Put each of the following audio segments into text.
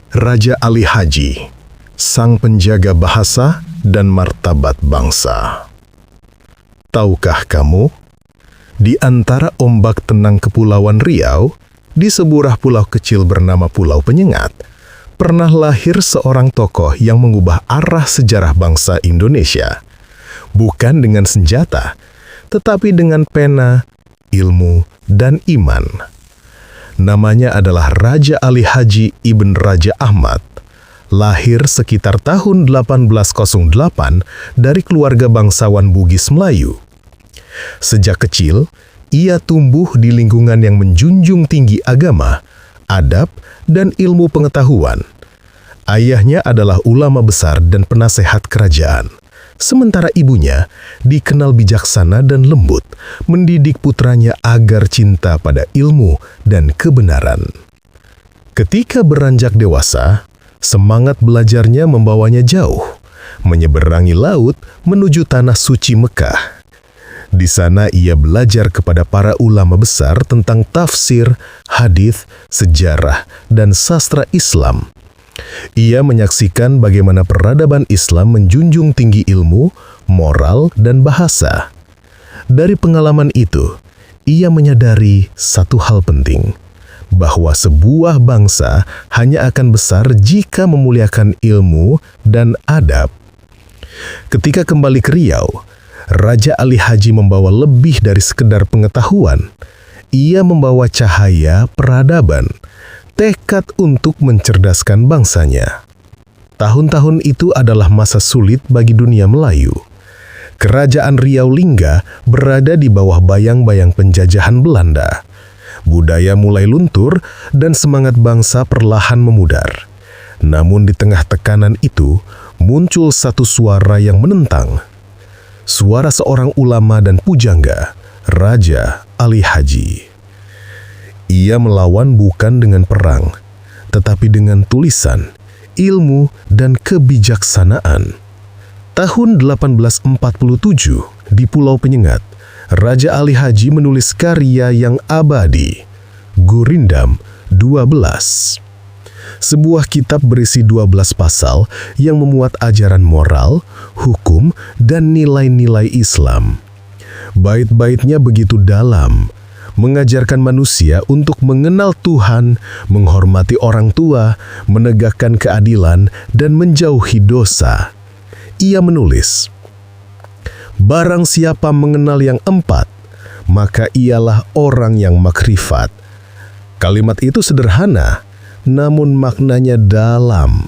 Raja Ali Haji, sang penjaga bahasa dan martabat bangsa. Tahukah kamu, di antara ombak tenang Kepulauan Riau, di sebuah pulau kecil bernama Pulau Penyengat, pernah lahir seorang tokoh yang mengubah arah sejarah bangsa Indonesia. Bukan dengan senjata, tetapi dengan pena, ilmu, dan iman. Namanya adalah Raja Ali Haji Ibn Raja Ahmad. Lahir sekitar tahun 1808 dari keluarga bangsawan Bugis Melayu. Sejak kecil, ia tumbuh di lingkungan yang menjunjung tinggi agama, adab, dan ilmu pengetahuan. Ayahnya adalah ulama besar dan penasehat kerajaan. Sementara ibunya dikenal bijaksana dan lembut, mendidik putranya agar cinta pada ilmu dan kebenaran. Ketika beranjak dewasa, semangat belajarnya membawanya jauh, menyeberangi laut menuju tanah suci Mekah. Di sana ia belajar kepada para ulama besar tentang tafsir, hadis, sejarah, dan sastra Islam. Ia menyaksikan bagaimana peradaban Islam menjunjung tinggi ilmu, moral, dan bahasa. Dari pengalaman itu, ia menyadari satu hal penting, bahwa sebuah bangsa hanya akan besar jika memuliakan ilmu dan adab. Ketika kembali ke Riau, Raja Ali Haji membawa lebih dari sekedar pengetahuan. Ia membawa cahaya peradaban, tekad untuk mencerdaskan bangsanya. Tahun-tahun itu adalah masa sulit bagi dunia Melayu. Kerajaan Riau Lingga berada di bawah bayang-bayang penjajahan Belanda. Budaya mulai luntur dan semangat bangsa perlahan memudar. Namun di tengah tekanan itu, muncul satu suara yang menentang. Suara seorang ulama dan pujangga, Raja Ali Haji. Ia melawan bukan dengan perang, tetapi dengan tulisan, ilmu, dan kebijaksanaan. Tahun 1847, di Pulau Penyengat, Raja Ali Haji menulis karya yang abadi, Gurindam 12. Sebuah kitab berisi 12 pasal yang memuat ajaran moral, hukum, dan nilai-nilai Islam. Bait-baitnya begitu dalam, mengajarkan manusia untuk mengenal Tuhan, menghormati orang tua, menegakkan keadilan, dan menjauhi dosa. Ia menulis, "Barang siapa mengenal yang empat, maka ialah orang yang makrifat." Kalimat itu sederhana, namun maknanya dalam,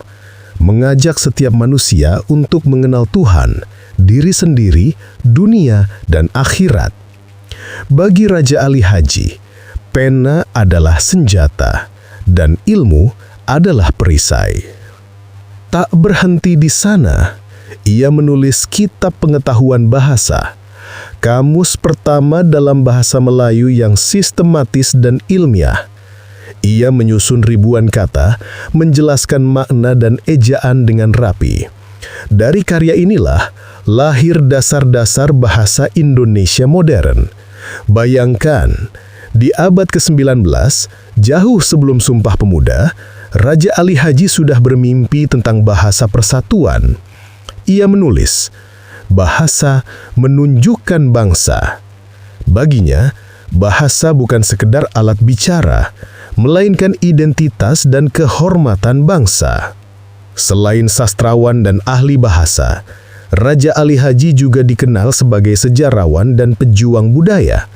mengajak setiap manusia untuk mengenal Tuhan, diri sendiri, dunia, dan akhirat. Bagi Raja Ali Haji, pena adalah senjata dan ilmu adalah perisai. Tak berhenti di sana, ia menulis kitab pengetahuan bahasa, kamus pertama dalam bahasa Melayu yang sistematis dan ilmiah. Ia menyusun ribuan kata, menjelaskan makna dan ejaan dengan rapi. Dari karya inilah lahir dasar-dasar bahasa Indonesia modern. Bayangkan, di abad ke-19, jauh sebelum Sumpah Pemuda, Raja Ali Haji sudah bermimpi tentang bahasa persatuan. Ia menulis, "Bahasa menunjukkan bangsa." Baginya, bahasa bukan sekedar alat bicara, melainkan identitas dan kehormatan bangsa. Selain sastrawan dan ahli bahasa, Raja Ali Haji juga dikenal sebagai sejarawan dan pejuang budaya.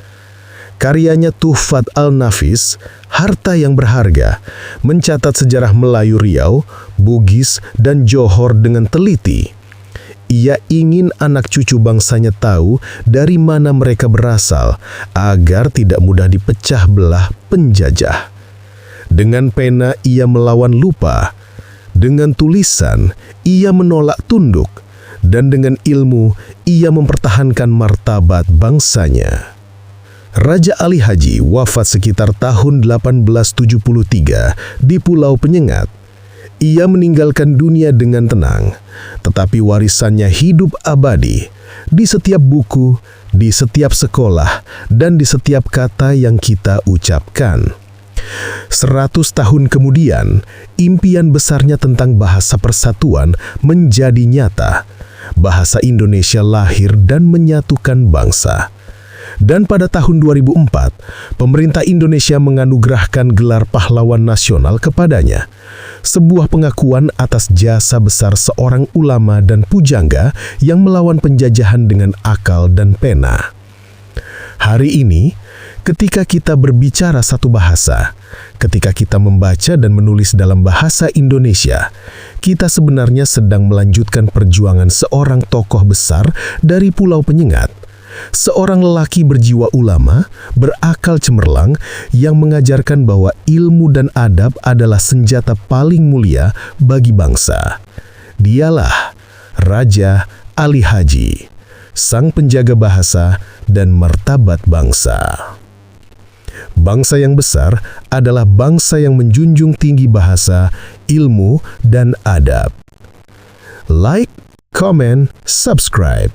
Karyanya Tuhfat Al-Nafis, Harta yang Berharga, mencatat sejarah Melayu Riau, Bugis, dan Johor dengan teliti. Ia ingin anak cucu bangsanya tahu dari mana mereka berasal, agar tidak mudah dipecah belah penjajah. Dengan pena ia melawan lupa, dengan tulisan ia menolak tunduk, dan dengan ilmu ia mempertahankan martabat bangsanya. Raja Ali Haji wafat sekitar tahun 1873 di Pulau Penyengat. Ia meninggalkan dunia dengan tenang, tetapi warisannya hidup abadi di setiap buku, di setiap sekolah, dan di setiap kata yang kita ucapkan. 100 tahun kemudian, impian besarnya tentang bahasa persatuan menjadi nyata. Bahasa Indonesia lahir dan menyatukan bangsa. Dan pada tahun 2004, pemerintah Indonesia menganugerahkan gelar pahlawan nasional kepadanya. Sebuah pengakuan atas jasa besar seorang ulama dan pujangga yang melawan penjajahan dengan akal dan pena. Hari ini, ketika kita berbicara satu bahasa, ketika kita membaca dan menulis dalam bahasa Indonesia, kita sebenarnya sedang melanjutkan perjuangan seorang tokoh besar dari Pulau Penyengat. Seorang lelaki berjiwa ulama, berakal cemerlang, yang mengajarkan bahwa ilmu dan adab adalah senjata paling mulia bagi bangsa. Dialah Raja Ali Haji, sang penjaga bahasa dan martabat bangsa. Bangsa yang besar adalah bangsa yang menjunjung tinggi bahasa, ilmu, dan adab. Like, comment, subscribe.